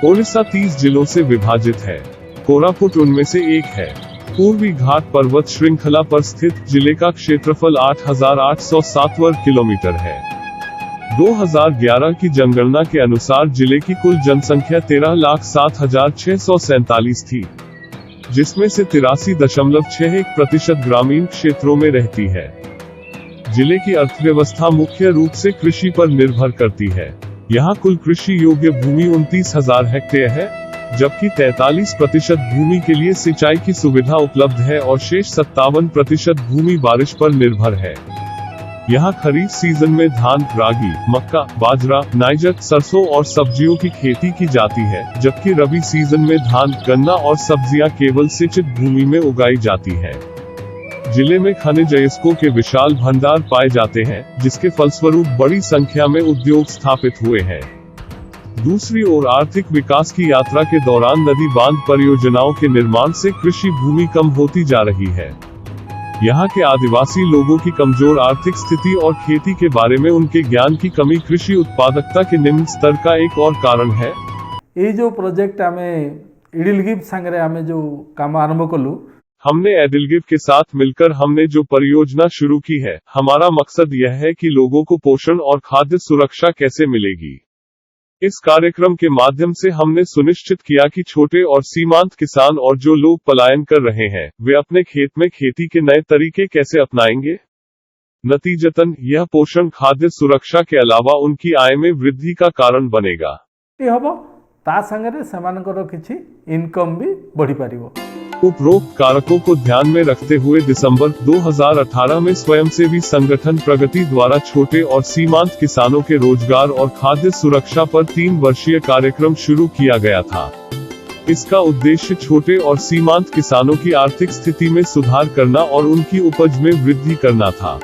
ओडिशा 30 जिलों से विभाजित है। कोरापुट उनमें से एक है। पूर्वी घाट पर्वत श्रृंखला पर स्थित जिले का क्षेत्रफल 8,807 वर्ग किलोमीटर है। 2011 की जनगणना के अनुसार जिले की कुल जनसंख्या 13,07,647 थी, जिसमें से 83.61% ग्रामीण क्षेत्रों में रहती है। जिले की अर्थव्यवस्था मुख्य रूप से कृषि पर निर्भर करती है। यहाँ कुल कृषि योग्य भूमि 29,000 हेक्टेयर है, जबकि 43% भूमि के लिए सिंचाई की सुविधा उपलब्ध है और शेष 57% भूमि बारिश पर निर्भर है। यहाँ खरीफ सीजन में धान, रागी, मक्का, बाजरा, नाइजर, सरसों और सब्जियों की खेती की जाती है, जबकि रबी सीजन में धान, गन्ना और सब्जियां केवल सिंचित भूमि में उगाई जाती है। जिले में खनिज अयस्कों के विशाल भंडार पाए जाते हैं, जिसके फलस्वरूप बड़ी संख्या में उद्योग स्थापित हुए हैं। दूसरी ओर आर्थिक विकास की यात्रा के दौरान नदी बांध परियोजनाओं के निर्माण से कृषि भूमि कम होती जा रही है। यहाँ के आदिवासी लोगों की कमजोर आर्थिक स्थिति और खेती के बारे में उनके ज्ञान की कमी कृषि उत्पादकता के निम्न स्तर का एक और कारण है। ये जो प्रोजेक्ट हमें इडिलगिव संगे हमें जो काम आरंभ कलु, हमने एडिलगिव के साथ मिलकर हमने जो परियोजना शुरू की है, हमारा मकसद यह है कि लोगों को पोषण और खाद्य सुरक्षा कैसे मिलेगी। इस कार्यक्रम के माध्यम से हमने सुनिश्चित किया कि छोटे और सीमांत किसान और जो लोग पलायन कर रहे हैं, वे अपने खेत में खेती के नए तरीके कैसे अपनाएंगे। नतीजतन यह पोषण खाद्य सुरक्षा के अलावा उनकी आय में वृद्धि का कारण बनेगा। ता संगे सेमानकर किछि इनकम भी बढ़ी पारिबो। उपरोक्त कारकों को ध्यान में रखते हुए दिसंबर 2018 में स्वयंसेवी संगठन प्रगति द्वारा छोटे और सीमांत किसानों के रोजगार और खाद्य सुरक्षा पर 3 वर्षीय कार्यक्रम शुरू किया गया था। इसका उद्देश्य छोटे और सीमांत किसानों की आर्थिक स्थिति में सुधार करना और उनकी उपज में वृद्धि करना था।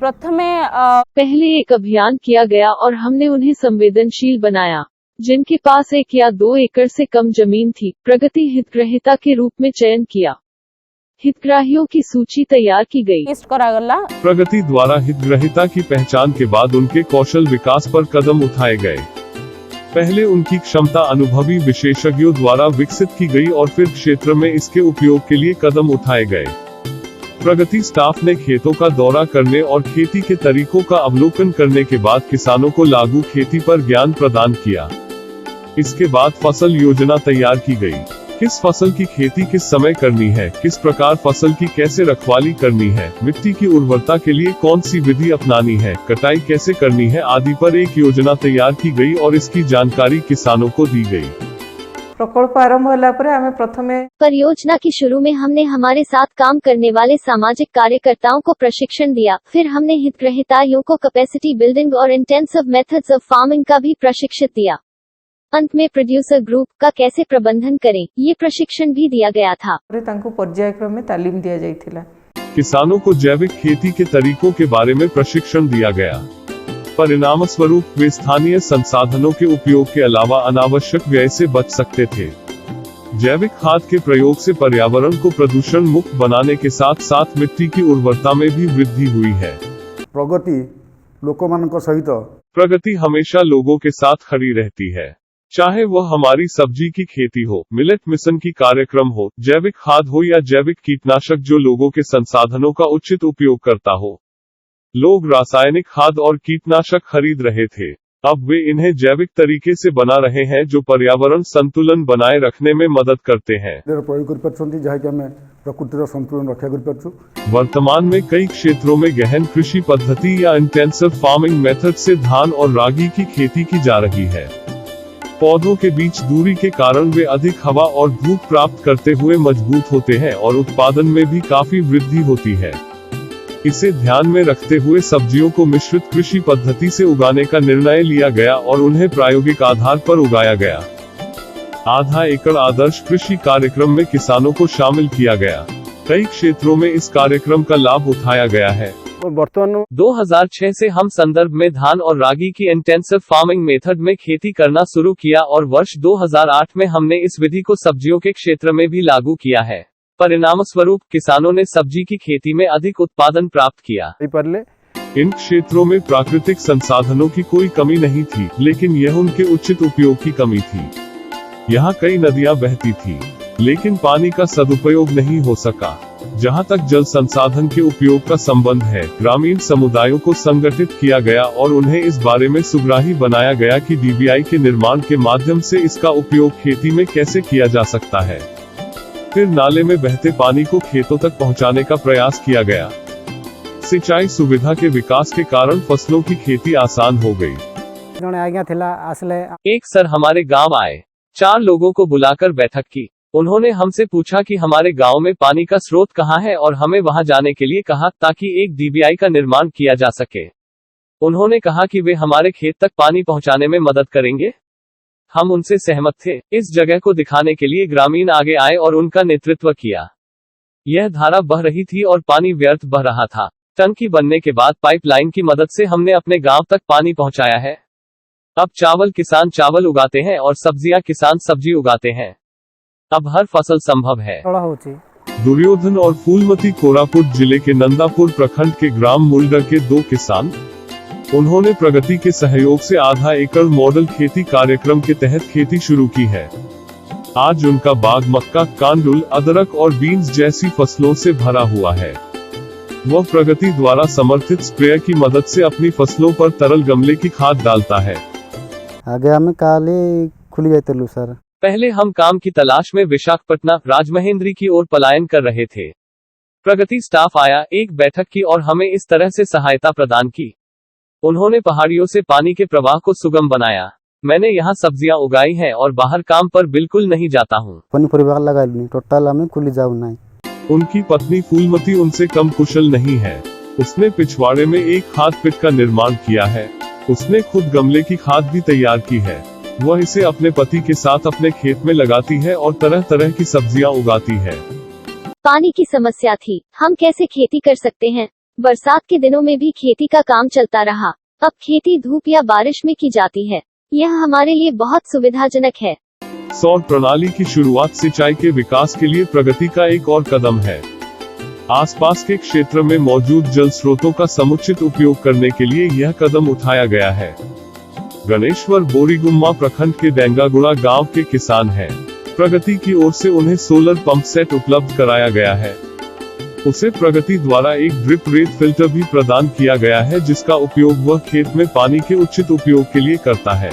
पहले एक अभियान किया गया और हमने उन्हें संवेदनशील बनाया, जिनके पास 1 या 2 एकड़ से कम जमीन थी। प्रगति हितग्राहिता के रूप में चयन किया। हितग्राहियों की सूची तैयार की गई। प्रगति द्वारा हितग्राहिता की पहचान के बाद उनके कौशल विकास पर कदम उठाए गए। पहले उनकी क्षमता अनुभवी विशेषज्ञों द्वारा विकसित की गई और फिर क्षेत्र में इसके उपयोग के लिए कदम उठाए गए। प्रगति स्टाफ ने खेतों का दौरा करने और खेती के तरीकों का अवलोकन करने के बाद किसानों को लागू खेती पर ज्ञान प्रदान किया। इसके बाद फसल योजना तैयार की गई। किस फसल की खेती किस समय करनी है, किस प्रकार फसल की कैसे रखवाली करनी है, मिट्टी की उर्वरता के लिए कौन सी विधि अपनानी है, कटाई कैसे करनी है आदि पर एक योजना तैयार की गई और इसकी जानकारी किसानों को दी गई। प्रकल्प आरंभ होला पर हमें प्रथमे परियोजना की शुरू में हमने हमारे साथ काम करने वाले सामाजिक कार्यकर्ताओं को प्रशिक्षण दिया। फिर हमने हितग्राहिताओं को कैपेसिटी बिल्डिंग और इंटेंसिव मेथड्स ऑफ फार्मिंग का भी प्रशिक्षित दिया। अंत में प्रोड्यूसर ग्रुप का कैसे प्रबंधन करें, ये प्रशिक्षण भी दिया गया था। पर्यायक्रम में तालीम दिया जाइथिला। किसानों को जैविक खेती के तरीकों के बारे में प्रशिक्षण दिया गया। परिणाम स्वरूप वे स्थानीय संसाधनों के उपयोग के अलावा अनावश्यक व्यय से बच सकते थे। जैविक खाद के प्रयोग से पर्यावरण को प्रदूषण मुक्त बनाने के साथ साथ मिट्टी की उर्वरता में भी वृद्धि हुई है। प्रगति हमेशा लोगों के साथ खड़ी रहती है, चाहे वह हमारी सब्जी की खेती हो, मिलेट मिशन की कार्यक्रम हो, जैविक खाद हो या जैविक कीटनाशक जो लोगों के संसाधनों का उचित उपयोग करता हो। लोग रासायनिक खाद और कीटनाशक खरीद रहे थे, अब वे इन्हें जैविक तरीके से बना रहे हैं जो पर्यावरण संतुलन बनाए रखने में मदद करते हैं। वर्तमान में कई क्षेत्रों में गहन कृषि पद्धति या इंटेंसिव फार्मिंग मेथड से धान और रागी की खेती की जा रही है। पौधों के बीच दूरी के कारण वे अधिक हवा और धूप प्राप्त करते हुए मजबूत होते हैं और उत्पादन में भी काफी वृद्धि होती है। इसे ध्यान में रखते हुए सब्जियों को मिश्रित कृषि पद्धति से उगाने का निर्णय लिया गया और उन्हें प्रायोगिक आधार पर उगाया गया। आधा एकड़ आदर्श कृषि कार्यक्रम में किसानों को शामिल किया गया। कई क्षेत्रों में इस कार्यक्रम का लाभ उठाया गया है। 2006 से हम संदर्भ में धान और रागी की इंटेंसिव फार्मिंग मेथड में खेती करना शुरू किया और वर्ष 2008 में हमने इस विधि को सब्जियों के क्षेत्र में भी लागू किया है। परिणाम स्वरूप किसानों ने सब्जी की खेती में अधिक उत्पादन प्राप्त किया। इन क्षेत्रों में प्राकृतिक संसाधनों की कोई कमी नहीं थी, लेकिन यह उनके उचित उपयोग की कमी थी। यहाँ कई नदियां बहती थी, लेकिन पानी का सदुपयोग नहीं हो सका। जहाँ तक जल संसाधन के उपयोग का संबंध है, ग्रामीण समुदायों को संगठित किया गया और उन्हें इस बारे में सुग्राही बनाया गया कि डीबीआई के निर्माण के माध्यम से इसका उपयोग खेती में कैसे किया जा सकता है। फिर नाले में बहते पानी को खेतों तक पहुँचाने का प्रयास किया गया। सिंचाई सुविधा के विकास के कारण फसलों की खेती आसान हो गई। एक सर हमारे गांव आए, 4 लोगों को बुलाकर बैठक की। उन्होंने हमसे पूछा कि हमारे गांव में पानी का स्रोत कहाँ है और हमें वहां जाने के लिए कहा ताकि एक डीबीआई का निर्माण किया जा सके। उन्होंने कहा कि वे हमारे खेत तक पानी पहुंचाने में मदद करेंगे। हम उनसे सहमत थे। इस जगह को दिखाने के लिए ग्रामीण आगे आए और उनका नेतृत्व किया। यह धारा बह रही थी और पानी व्यर्थ बह रहा था। टंकी बनने के बाद पाइपलाइन की मदद से हमने अपने गांव तक पानी पहुंचाया है। अब चावल किसान चावल उगाते हैं और सब्जियां किसान सब्जी उगाते हैं। अब हर फसल संभव है। दुर्योधन और फूलमती कोरापुट जिले के नंदापुर प्रखंड के ग्राम मुल्डर के 2 किसान, उन्होंने प्रगति के सहयोग से आधा एकड़ मॉडल खेती कार्यक्रम के तहत खेती शुरू की है। आज उनका बाग मक्का, कांडुल, अदरक और बीन्स जैसी फसलों से भरा हुआ है। वह प्रगति द्वारा समर्थित स्प्रेयर की मदद से अपनी फसलों पर तरल गमले की खाद डालता है। आगे हमें काले खुली जाते सर। पहले हम काम की तलाश में विशाखापट्टनम, राजमहेंद्री की ओर पलायन कर रहे थे। प्रगति स्टाफ आया, एक बैठक की और हमें इस तरह से सहायता प्रदान की। उन्होंने पहाड़ियों से पानी के प्रवाह को सुगम बनाया। मैंने यहाँ सब्जियां उगाई हैं और बाहर काम पर बिल्कुल नहीं जाता हूँ। टोटल हमें खुली जाऊ नहीं। उनकी पत्नी फूलमती उनसे कम कुशल नहीं है। उसने पिछवाड़े में एक खाद पिट का निर्माण किया है। उसने खुद गमले की खाद भी तैयार की है। वह इसे अपने पति के साथ अपने खेत में लगाती है और तरह तरह की सब्जियां उगाती है। पानी की समस्या थी, हम कैसे खेती कर सकते हैं। बरसात के दिनों में भी खेती का काम चलता रहा। अब खेती धूप या बारिश में की जाती है। यह हमारे लिए बहुत सुविधाजनक है। सौर प्रणाली की शुरुआत सिंचाई के विकास के लिए प्रगति का एक और कदम है। आसपास के क्षेत्र में मौजूद जल स्रोतों का समुचित उपयोग करने के लिए यह कदम उठाया गया है। गणेश्वर बोरीगुम्मा प्रखंड के डेंगागुड़ा गांव के किसान हैं। प्रगति की ओर से उन्हें सोलर पंप सेट उपलब्ध कराया गया है। उसे प्रगति द्वारा एक ड्रिप रेत फिल्टर भी प्रदान किया गया है, जिसका उपयोग वह खेत में पानी के उचित उपयोग के लिए करता है।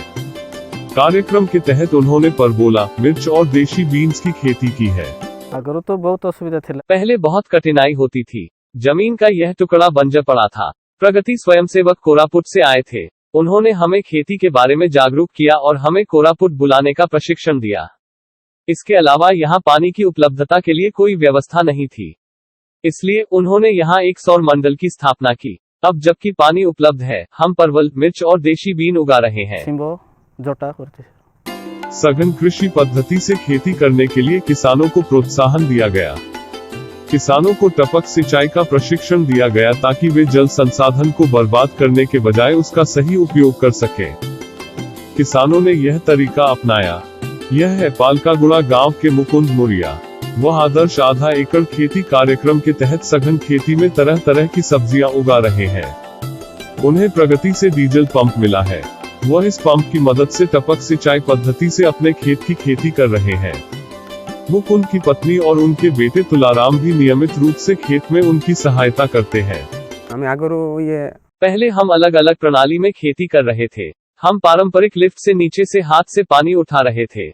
कार्यक्रम के तहत उन्होंने परबोला, मिर्च और देशी बीन्स की खेती की है। अगर तो बहुत असुविधा थी। पहले बहुत कठिनाई होती थी। जमीन का यह टुकड़ा बंजर पड़ा था। प्रगति स्वयंसेवक कोरापुट से आए थे। उन्होंने हमें खेती के बारे में जागरूक किया और हमें कोरापुट बुलाने का प्रशिक्षण दिया। इसके अलावा यहाँ पानी की उपलब्धता के लिए कोई व्यवस्था नहीं थी, इसलिए उन्होंने यहाँ एक सौर मंडल की स्थापना की। अब जबकि पानी उपलब्ध है, हम परवल, मिर्च और देशी बीन उगा रहे हैं। सघन कृषि पद्धति से खेती करने के लिए किसानों को प्रोत्साहन दिया गया। किसानों को टपक सिंचाई का प्रशिक्षण दिया गया ताकि वे जल संसाधन को बर्बाद करने के बजाय उसका सही उपयोग कर सकें। किसानों ने यह तरीका अपनाया। यह है पालकागुड़ा गांव के मुकुंद मुरिया। वह आदर्श आधा एकड़ खेती कार्यक्रम के तहत सघन खेती में तरह तरह की सब्जियां उगा रहे हैं। उन्हें प्रगति से डीजल पंप मिला है। वह इस पंप की मदद से टपक सिंचाई पद्धति से अपने खेत की खेती कर रहे हैं। मुकुंद की पत्नी और उनके बेटे तुलाराम भी नियमित रूप से खेत में उनकी सहायता करते हैं। पहले हम अलग अलग प्रणाली में खेती कर रहे थे। हम पारंपरिक लिफ्ट से नीचे से हाथ से पानी उठा रहे थे।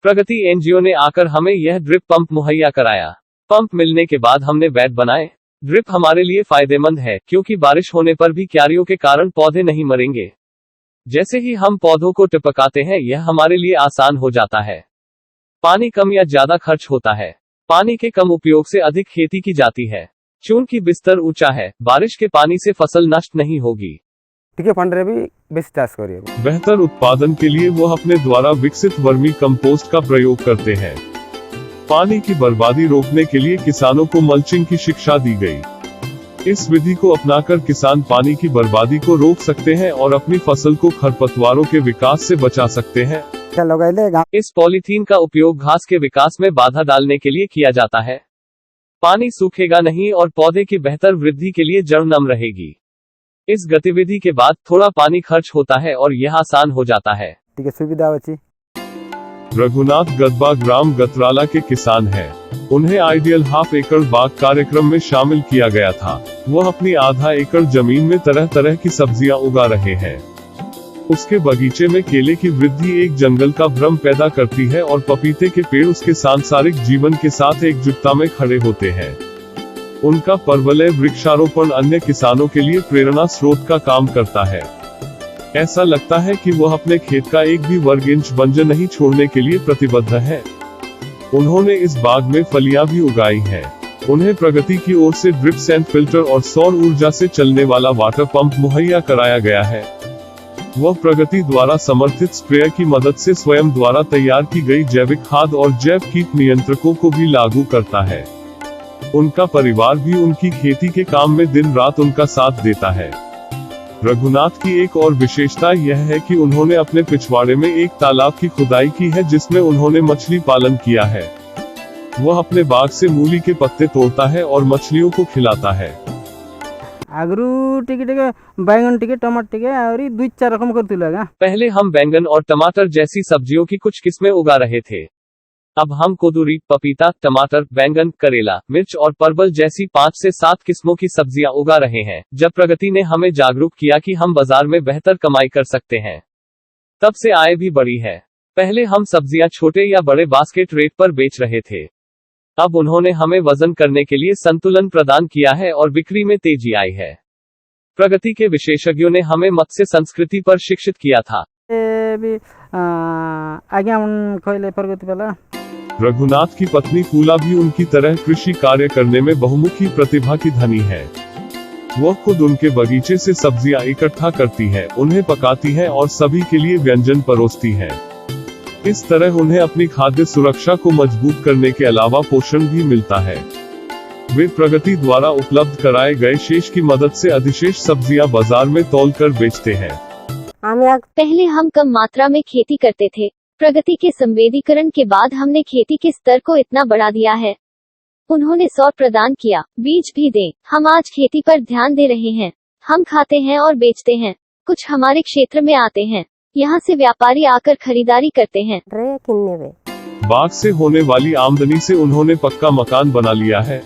प्रगति एनजीओ ने आकर हमें यह ड्रिप पंप मुहैया कराया। पंप मिलने के बाद हमने बेड बनाए। ड्रिप हमारे लिए फायदेमंद है क्योंकि बारिश होने पर भी क्यारियों के कारण पौधे नहीं मरेंगे। जैसे ही हम पौधों को टपकाते हैं, यह हमारे लिए आसान हो जाता है। पानी कम या ज्यादा खर्च होता है। पानी के कम उपयोग से अधिक खेती की जाती है। चूंकि बिस्तर ऊंचा है, बारिश के पानी से फसल नष्ट नहीं होगी। बेहतर उत्पादन के लिए वो अपने द्वारा विकसित वर्मी कंपोस्ट का प्रयोग करते हैं। पानी की बर्बादी रोकने के लिए किसानों को मल्चिंग की शिक्षा दी गई। इस विधि को अपनाकर किसान पानी की बर्बादी को रोक सकते हैं और अपनी फसल को खरपतवारों के विकास से बचा सकते हैं। इस पॉलीथीन का उपयोग घास के विकास में बाधा डालने के लिए किया जाता है। पानी सूखेगा नहीं और पौधे की बेहतर वृद्धि के लिए जड़ नम रहेगी। इस गतिविधि के बाद थोड़ा पानी खर्च होता है और यह आसान हो जाता है। रघुनाथ गदबा ग्राम गतराला के किसान हैं। उन्हें आइडियल हाफ एकड़ बाग कार्यक्रम में शामिल किया गया था। वह अपनी आधा एकड़ जमीन में तरह तरह की सब्जियां उगा रहे हैं। उसके बगीचे में केले की वृद्धि एक जंगल का भ्रम पैदा करती है और पपीते के पेड़ उसके सांसारिक जीवन के साथ एकजुटता में खड़े होते हैं। उनका परवलय वृक्षारोपण अन्य किसानों के लिए प्रेरणा स्रोत का काम करता है। ऐसा लगता है कि वह अपने खेत का एक भी वर्ग इंच बंजर नहीं छोड़ने के लिए प्रतिबद्ध है। उन्होंने इस बाग में फलियां भी उगाई हैं। उन्हें प्रगति की ओर से ड्रिप्स एंड फिल्टर और सौर ऊर्जा से चलने वाला वाटर पंप मुहैया कराया गया है। वह प्रगति द्वारा समर्थित स्प्रेयर की मदद से स्वयं द्वारा तैयार की गई जैविक खाद और जैव कीट नियंत्रकों को भी लागू करता है। उनका परिवार भी उनकी खेती के काम में दिन रात उनका साथ देता है। रघुनाथ की एक और विशेषता यह है कि उन्होंने अपने पिछवाड़े में एक तालाब की खुदाई की है जिसमें उन्होंने मछली पालन किया है। वह अपने बाग से मूली के पत्ते तोड़ता है और मछलियों को खिलाता है। आगरू टिके टिके बैंगन टिके टमाटर टिके और 2-4 रकम करते लगा। पहले हम बैंगन और टमाटर जैसी सब्जियों की कुछ किस्में उगा रहे थे। अब हम कोदूरी, पपीता, टमाटर, बैंगन, करेला, मिर्च और परवल जैसी 5 से 7 किस्मों की सब्जियां उगा रहे हैं। जब प्रगति ने हमें जागरूक किया कि हम बाजार में बेहतर कमाई कर सकते हैं, तब से आय भी बढ़ी है। पहले हम सब्जियां छोटे या बड़े बास्केट रेट पर बेच रहे थे। अब उन्होंने हमें वजन करने के लिए संतुलन प्रदान किया है और बिक्री में तेजी आई है। प्रगति के विशेषज्ञों ने हमें मत्स्य संस्कृति पर शिक्षित किया था। रघुनाथ की पत्नी फूला भी उनकी तरह कृषि कार्य करने में बहुमुखी प्रतिभा की धनी है। वह खुद उनके बगीचे से सब्जियां इकट्ठा करती है, उन्हें पकाती है और सभी के लिए व्यंजन परोसती है। इस तरह उन्हें अपनी खाद्य सुरक्षा को मजबूत करने के अलावा पोषण भी मिलता है। वे प्रगति द्वारा उपलब्ध कराए गए शेष की मदद से अधिशेष सब्जियां बाजार में तौलकर बेचते हैं। पहले हम कम मात्रा में खेती करते थे। प्रगति के संवेदीकरण के बाद हमने खेती के स्तर को इतना बढ़ा दिया है। उन्होंने सौर प्रदान किया, बीज भी दे। हम आज खेती पर ध्यान दे रहे हैं। हम खाते हैं और बेचते हैं। कुछ हमारे क्षेत्र में आते हैं। यहाँ से व्यापारी आकर खरीदारी करते हैं। बाग से होने वाली आमदनी से उन्होंने पक्का मकान बना लिया है।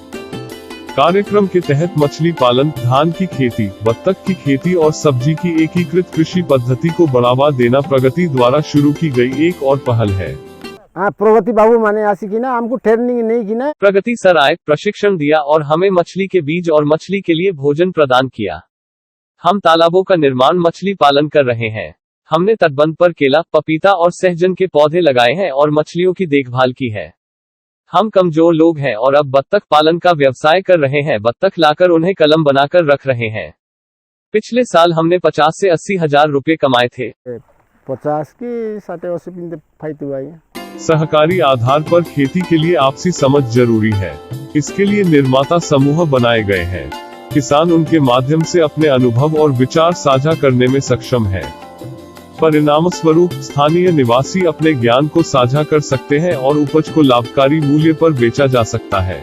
कार्यक्रम के तहत मछली पालन, धान की खेती, बत्तख की खेती और सब्जी की एकीकृत कृषि पद्धति को बढ़ावा देना प्रगति द्वारा शुरू की गई एक और पहल है। प्रगति बाबू माने आसी की ना हमको ट्रेनिंग नहीं की ना। प्रगति सर आए, प्रशिक्षण दिया और हमें मछली के बीज और मछली के लिए भोजन प्रदान किया। हम तालाबों का निर्माण मछली पालन कर रहे हैं। हमने तटबंध पर केला, पपीता और सहजन के पौधे लगाए हैं और मछलियों की देखभाल की है। हम कमजोर लोग हैं और अब बत्तख पालन का व्यवसाय कर रहे हैं। बत्तख लाकर उन्हें कलम बनाकर रख रहे हैं। पिछले साल हमने 50 से 80 हजार रुपए कमाए थे। 50 की 80 फायदे हुआ। सहकारी आधार पर खेती के लिए आपसी समझ जरूरी है। इसके लिए निर्माता समूह बनाए गए हैं। किसान उनके माध्यम से अपने अनुभव और विचार साझा करने में सक्षम है। परिणाम स्वरूप स्थानीय निवासी अपने ज्ञान को साझा कर सकते हैं और उपज को लाभकारी मूल्य पर बेचा जा सकता है।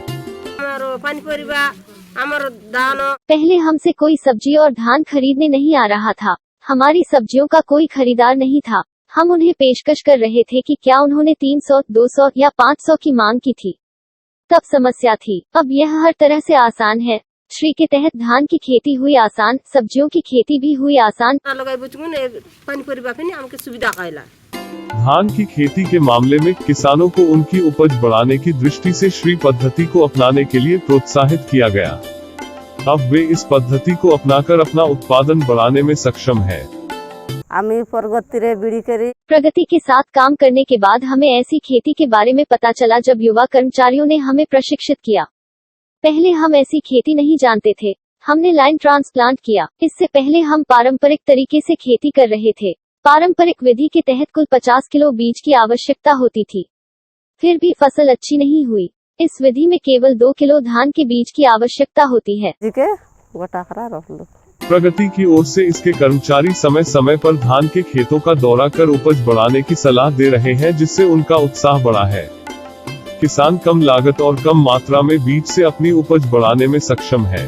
पहले हमसे कोई सब्जी और धान खरीदने नहीं आ रहा था। हमारी सब्जियों का कोई खरीदार नहीं था। हम उन्हें पेशकश कर रहे थे कि क्या उन्होंने 300, 200 या 500 की मांग की थी। तब समस्या थी। अब यह हर तरह से आसान है। श्री के तहत धान की खेती हुई आसान, सब्जियों की खेती भी हुई आसान। धान की खेती के मामले में किसानों को उनकी उपज बढ़ाने की दृष्टि से श्री पद्धति को अपनाने के लिए प्रोत्साहित किया गया। अब वे इस पद्धति को अपनाकर अपना उत्पादन बढ़ाने में सक्षम है। प्रगति के साथ काम करने के बाद हमें ऐसी खेती के बारे में पता चला जब युवा कर्मचारियों ने हमें प्रशिक्षित किया। पहले हम ऐसी खेती नहीं जानते थे। हमने लाइन ट्रांसप्लांट किया। इससे पहले हम पारंपरिक तरीके से खेती कर रहे थे। पारंपरिक विधि के तहत कुल 50 किलो बीज की आवश्यकता होती थी। फिर भी फसल अच्छी नहीं हुई। इस विधि में केवल 2 किलो धान के बीज की आवश्यकता होती है। प्रगति की ओर से इसके कर्मचारी समय समय पर धान के खेतों का दौरा कर उपज बढ़ाने की सलाह दे रहे हैं, जिससे उनका उत्साह बढ़ा है। किसान कम लागत और कम मात्रा में बीज से अपनी उपज बढ़ाने में सक्षम है।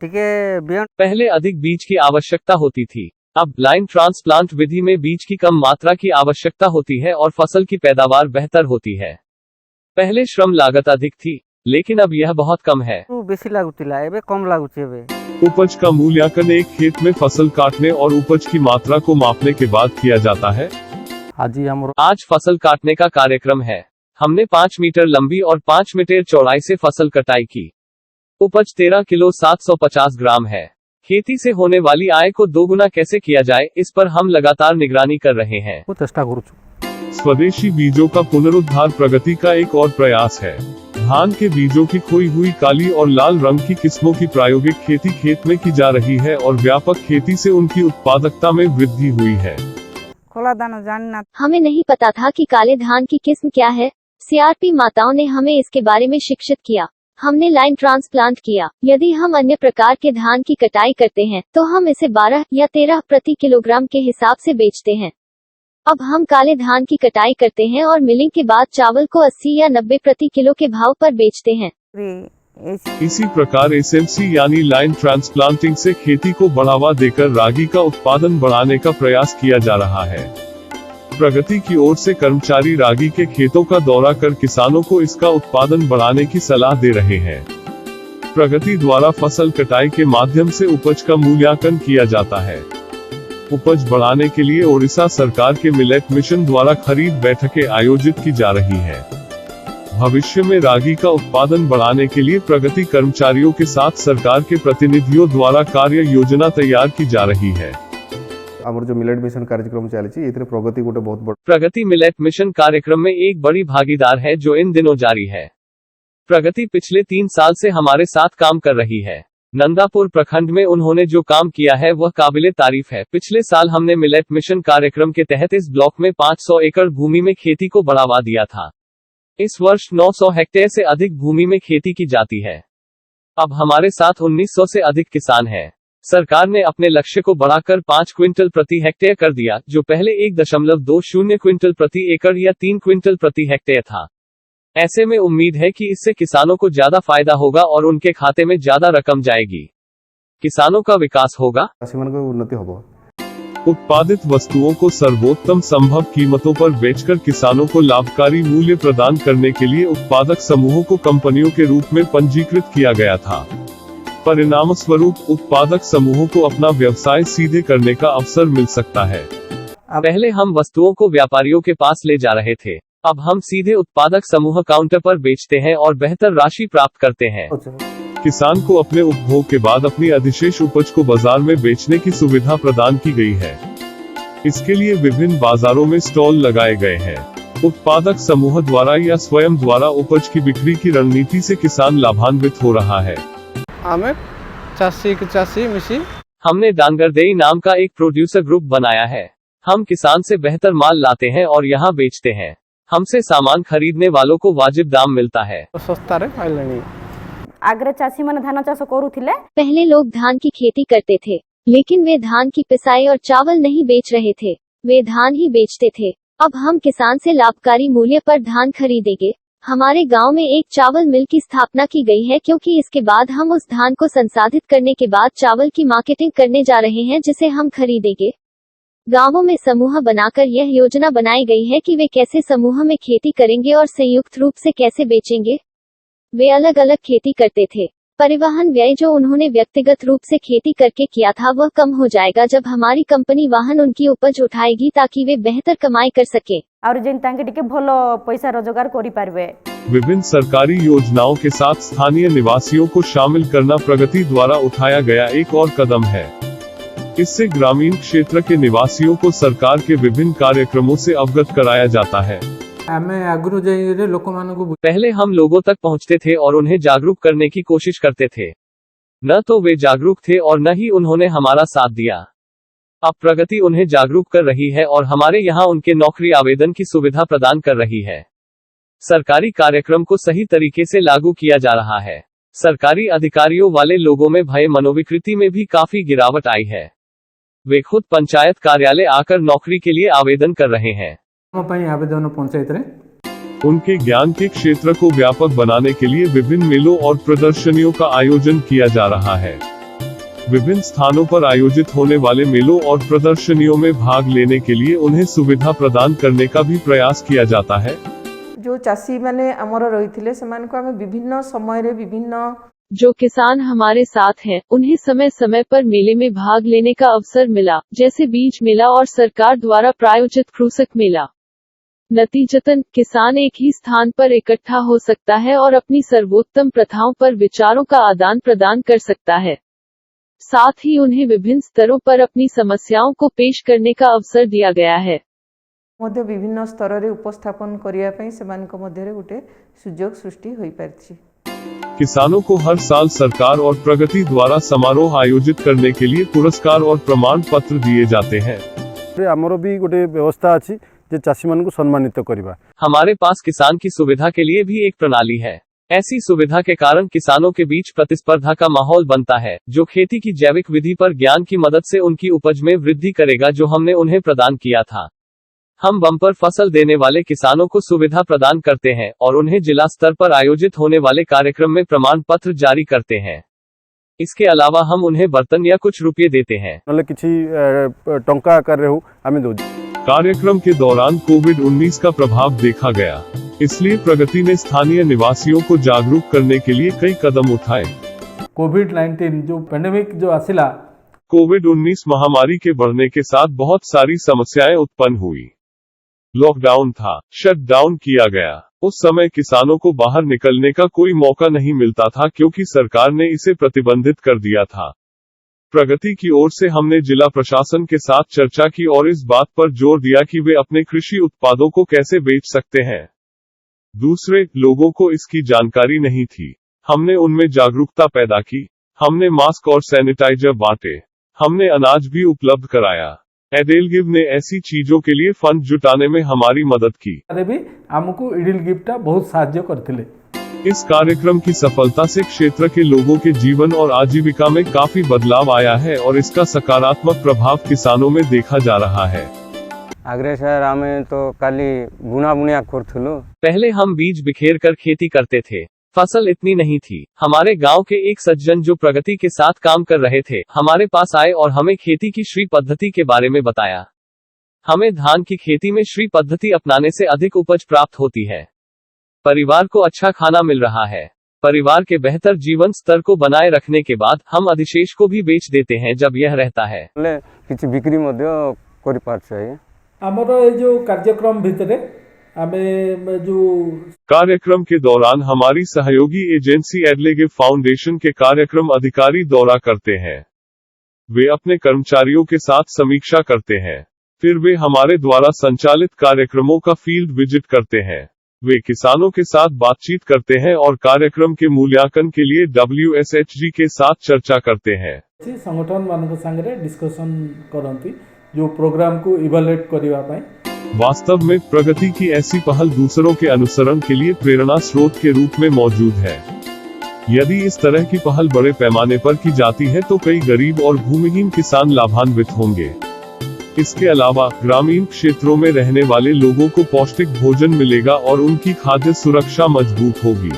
पहले अधिक बीज की आवश्यकता होती थी। अब लाइन ट्रांसप्लांट विधि में बीज की कम मात्रा की आवश्यकता होती है और फसल की पैदावार बेहतर होती है। पहले श्रम लागत अधिक थी, लेकिन अब यह बहुत कम है। बेसी लागुतिला एबे कम लागुचे एबे। उपज का मूल्यांकन एक खेत में फसल काटने और उपज की मात्रा को मापने के बाद किया जाता है। आज फसल काटने का कार्यक्रम है। हमने 5 मीटर लंबी और 5 मीटर चौड़ाई से फसल कटाई की। उपज 13 किलो 750 ग्राम है। खेती से होने वाली आय को दोगुना कैसे किया जाए, इस पर हम लगातार निगरानी कर रहे हैं। स्वदेशी बीजों का पुनरुद्धार प्रगति का एक और प्रयास है। धान के बीजों की खोई हुई काली और लाल रंग की किस्मों की प्रायोगिक खेती खेत में की जा रही है और व्यापक खेती से उनकी उत्पादकता में वृद्धि हुई है। हमें नहीं पता था कि काले धान की किस्म क्या है। सीआरपी माताओं ने हमें इसके बारे में शिक्षित किया। हमने लाइन ट्रांसप्लांट किया। यदि हम अन्य प्रकार के धान की कटाई करते हैं तो हम इसे 12 या 13 प्रति किलोग्राम के हिसाब से बेचते हैं। अब हम काले धान की कटाई करते हैं और मिलिंग के बाद चावल को 80 या 90 प्रति किलो के भाव पर बेचते हैं। इसी प्रकार एसएमसी यानी लाइन ट्रांसप्लांटिंग से खेती को बढ़ावा देकर रागी का उत्पादन बढ़ाने का प्रयास किया जा रहा है। प्रगति की ओर से कर्मचारी रागी के खेतों का दौरा कर किसानों को इसका उत्पादन बढ़ाने की सलाह दे रहे हैं। प्रगति द्वारा फसल कटाई के माध्यम से उपज का मूल्यांकन किया जाता है। उपज बढ़ाने के लिए ओडिशा सरकार के मिलेट मिशन द्वारा खरीद बैठकें आयोजित की जा रही है। भविष्य में रागी का उत्पादन बढ़ाने के लिए प्रगति कर्मचारियों के साथ सरकार के प्रतिनिधियों द्वारा कार्य योजना तैयार की जा रही है। जो मिलेट मिशन कार्यक्रम चली प्रगति गोटे बहुत बड़ा प्रगति मिलेट मिशन कार्यक्रम में एक बड़ी भागीदार है जो इन दिनों जारी है। प्रगति पिछले 3 साल से हमारे साथ काम कर रही है। नंदापुर प्रखंड में उन्होंने जो काम किया है वह काबिले तारीफ है। पिछले साल हमने मिलेट मिशन कार्यक्रम के तहत इस ब्लॉक में 500 एकड़ भूमि में खेती को बढ़ावा दिया था। इस वर्ष 900 हेक्टेयर से अधिक भूमि में खेती की जाती है। अब हमारे साथ 1900 से अधिक किसान हैं। सरकार ने अपने लक्ष्य को बढ़ाकर 5 क्विंटल प्रति हेक्टेयर कर दिया, जो पहले 1.20 क्विंटल प्रति एकड़ या 3 क्विंटल प्रति हेक्टेयर था। ऐसे में उम्मीद है कि इससे किसानों को ज्यादा फायदा होगा और उनके खाते में ज्यादा रकम जाएगी। किसानों का विकास होगा, उन्नति होगा। उत्पादित वस्तुओं को सर्वोत्तम संभव कीमतों पर बेचकर किसानों को लाभकारी मूल्य प्रदान करने के लिए उत्पादक समूहों को कंपनियों के रूप में पंजीकृत किया गया था। परिणाम स्वरूप उत्पादक समूहों को अपना व्यवसाय सीधे करने का अवसर मिल सकता है। पहले हम वस्तुओं को व्यापारियों के पास ले जा रहे थे, अब हम सीधे उत्पादक समूह काउंटर पर बेचते हैं और बेहतर राशि प्राप्त करते हैं। किसान को अपने उपभोग के बाद अपनी अधिशेष उपज को बाजार में बेचने की सुविधा प्रदान की गई है। इसके लिए विभिन्न बाजारों में स्टॉल लगाए गए हैं। उत्पादक समूह द्वारा या स्वयं द्वारा उपज की बिक्री की रणनीति से किसान लाभान्वित हो रहा है। हमने डांगरदेई नाम का एक प्रोड्यूसर ग्रुप बनाया है। हम किसान से बेहतर माल लाते हैं और यहाँ बेचते हैं। हमसे सामान खरीदने वालों को वाजिब दाम मिलता है। आग्रे चाषी मन धान चाष करुथिले। पहले लोग धान की खेती करते थे, लेकिन वे धान की पिसाई और चावल नहीं बेच रहे थे, वे धान ही बेचते थे। अब हम किसान से लाभकारी मूल्य पर धान खरीदेंगे। हमारे गांव में एक चावल मिल की स्थापना की गई है, क्योंकि इसके बाद हम उस धान को संसाधित करने के बाद चावल की मार्केटिंग करने जा रहे हैं, जिसे हम खरीदेंगे। गांवों में समूह बनाकर यह योजना बनाई गई है कि वे कैसे समूह में खेती करेंगे और संयुक्त रूप से कैसे बेचेंगे। वे अलग अलग खेती करते थे। परिवहन व्यय जो उन्होंने व्यक्तिगत रूप से खेती करके किया था वह कम हो जाएगा जब हमारी कंपनी वाहन उनकी उपज उठाएगी, ताकि वे बेहतर कमाई कर सके और जिन तांके टिके भलो पैसा रोजगार करि पारबे। विभिन्न सरकारी योजनाओं के साथ स्थानीय निवासियों को शामिल करना प्रगति द्वारा उठाया गया एक और कदम है। इससे ग्रामीण क्षेत्र के निवासियों को सरकार के विभिन्न कार्यक्रमों से अवगत कराया जाता है। पहले हम लोगों तक पहुंचते थे और उन्हें जागरूक करने की कोशिश करते थे। न तो वे जागरूक थे और न ही उन्होंने हमारा साथ दिया। अब प्रगति उन्हें जागरूक कर रही है और हमारे यहाँ उनके नौकरी आवेदन की सुविधा प्रदान कर रही है। सरकारी कार्यक्रम को सही तरीके से लागू किया जा रहा है। सरकारी अधिकारियों वाले लोगों में भय मनोविकृति में भी काफी गिरावट आई है। वे खुद पंचायत कार्यालय आकर नौकरी के लिए आवेदन कर रहे हैं। उनके ज्ञान के क्षेत्र को व्यापक बनाने के लिए विभिन्न मेलों और प्रदर्शनियों का आयोजन किया जा रहा है। विभिन्न स्थानों पर आयोजित होने वाले मेलों और प्रदर्शनियों में भाग लेने के लिए उन्हें सुविधा प्रदान करने का भी प्रयास किया जाता है। जो चाषी माने आमर रही सेमान को आमे विभिन्न समय रे विभिन्न जो किसान हमारे साथ हैं, उन्हें समय समय पर मेले में भाग लेने का अवसर मिला, जैसे बीज मेला और सरकार द्वारा प्रायोजित कृषक मेला। नतीजतन किसान एक ही स्थान पर इकट्ठा हो सकता है और अपनी सर्वोत्तम प्रथाओं पर विचारों का आदान प्रदान कर सकता है। साथ ही उन्हें विभिन्न स्तरों पर अपनी समस्याओं को पेश करने का अवसर दिया गया है। मध्य विभिन्न स्तर रे उपस्थापन करिया पई सेमान को मध्य रे गुटे सुयोग सृष्टि होई पारछि। किसानों को हर साल सरकार और प्रगति द्वारा समारोह आयोजित करने के लिए पुरस्कार और प्रमाण पत्र दिए जाते हैं। आमर भी गोटे व्यवस्था अछि जे चाषी मान को सम्मानित करबा। हमारे पास किसान की सुविधा के लिए भी एक प्रणाली है। ऐसी सुविधा के कारण किसानों के बीच प्रतिस्पर्धा का माहौल बनता है, जो खेती की जैविक विधि पर ज्ञान की मदद से उनकी उपज में वृद्धि करेगा, जो हमने उन्हें प्रदान किया था। हम बम्पर फसल देने वाले किसानों को सुविधा प्रदान करते हैं और उन्हें जिला स्तर पर आयोजित होने वाले कार्यक्रम में प्रमाण पत्र जारी करते हैं। इसके अलावा हम उन्हें बर्तन या कुछ रुपये देते हैं। टंका आकार रे हो आमे दो। कार्यक्रम के दौरान कोविड-19 का प्रभाव देखा गया, इसलिए प्रगति ने स्थानीय निवासियों को जागरूक करने के लिए कई कदम उठाए। कोविड-19 जो पेंडेमिक जो आसिला, कोविड-19 महामारी के बढ़ने के साथ बहुत सारी समस्याएं उत्पन्न हुई। लॉकडाउन था, शट डाउन किया गया। उस समय किसानों को बाहर निकलने का कोई मौका नहीं मिलता था, क्योंकि सरकार ने इसे प्रतिबंधित कर दिया था। प्रगति की ओर से हमने जिला प्रशासन के साथ चर्चा की और इस बात पर जोर दिया कि वे अपने कृषि उत्पादों को कैसे बेच सकते हैं। दूसरे लोगों को इसकी जानकारी नहीं थी। हमने उनमें जागरूकता पैदा की। हमने मास्क और सैनिटाइजर बांटे। हमने अनाज भी उपलब्ध कराया। एडेलगिव ने ऐसी चीजों के लिए फंड जुटाने में हमारी मदद की। भी हमको एडेलगिवटा बहुत सहायता करथिले। इस कार्यक्रम की सफलता से क्षेत्र के लोगों के जीवन और आजीविका में काफी बदलाव आया है और इसका सकारात्मक प्रभाव किसानों में देखा जा रहा है। आग्रे सर आमे तो काली बुना बुनिया करथुलो। पहले हम बीज बिखेर कर खेती करते थे। फसल इतनी नहीं थी। हमारे गांव के एक सज्जन जो प्रगति के साथ काम कर रहे थे, हमारे पास आए और हमें खेती की श्री पद्धति के बारे में बताया। हमें धान की खेती में श्री पद्धति अपनाने से अधिक उपज प्राप्त होती है। परिवार को अच्छा खाना मिल रहा है। परिवार के बेहतर जीवन स्तर को बनाए रखने के बाद हम अधिशेष को भी बेच देते हैं जब यह रहता है। किछि बिक्री मध्य करि पारछै। हमर ए जो कार्यक्रम भितरे जो कार्यक्रम के दौरान हमारी सहयोगी एजेंसी एडलेगिव फाउंडेशन के कार्यक्रम अधिकारी दौरा करते हैं। वे अपने कर्मचारियों के साथ समीक्षा करते हैं। फिर वे हमारे द्वारा संचालित कार्यक्रमों का फील्ड विजिट करते हैं। वे किसानों के साथ बातचीत करते हैं और कार्यक्रम के मूल्यांकन के लिए WSHG के साथ चर्चा करते हैं। संगठन मान संगे डिस्कशन करती जो प्रोग्राम को इवैल्यूएट करबा पई। वास्तव में प्रगति की ऐसी पहल दूसरों के अनुसरण के लिए प्रेरणा स्रोत के रूप में मौजूद है। यदि इस तरह की पहल बड़े पैमाने पर की जाती है तो कई गरीब और भूमिहीन किसान लाभान्वित होंगे। इसके अलावा ग्रामीण क्षेत्रों में रहने वाले लोगों को पौष्टिक भोजन मिलेगा और उनकी खाद्य सुरक्षा मजबूत होगी।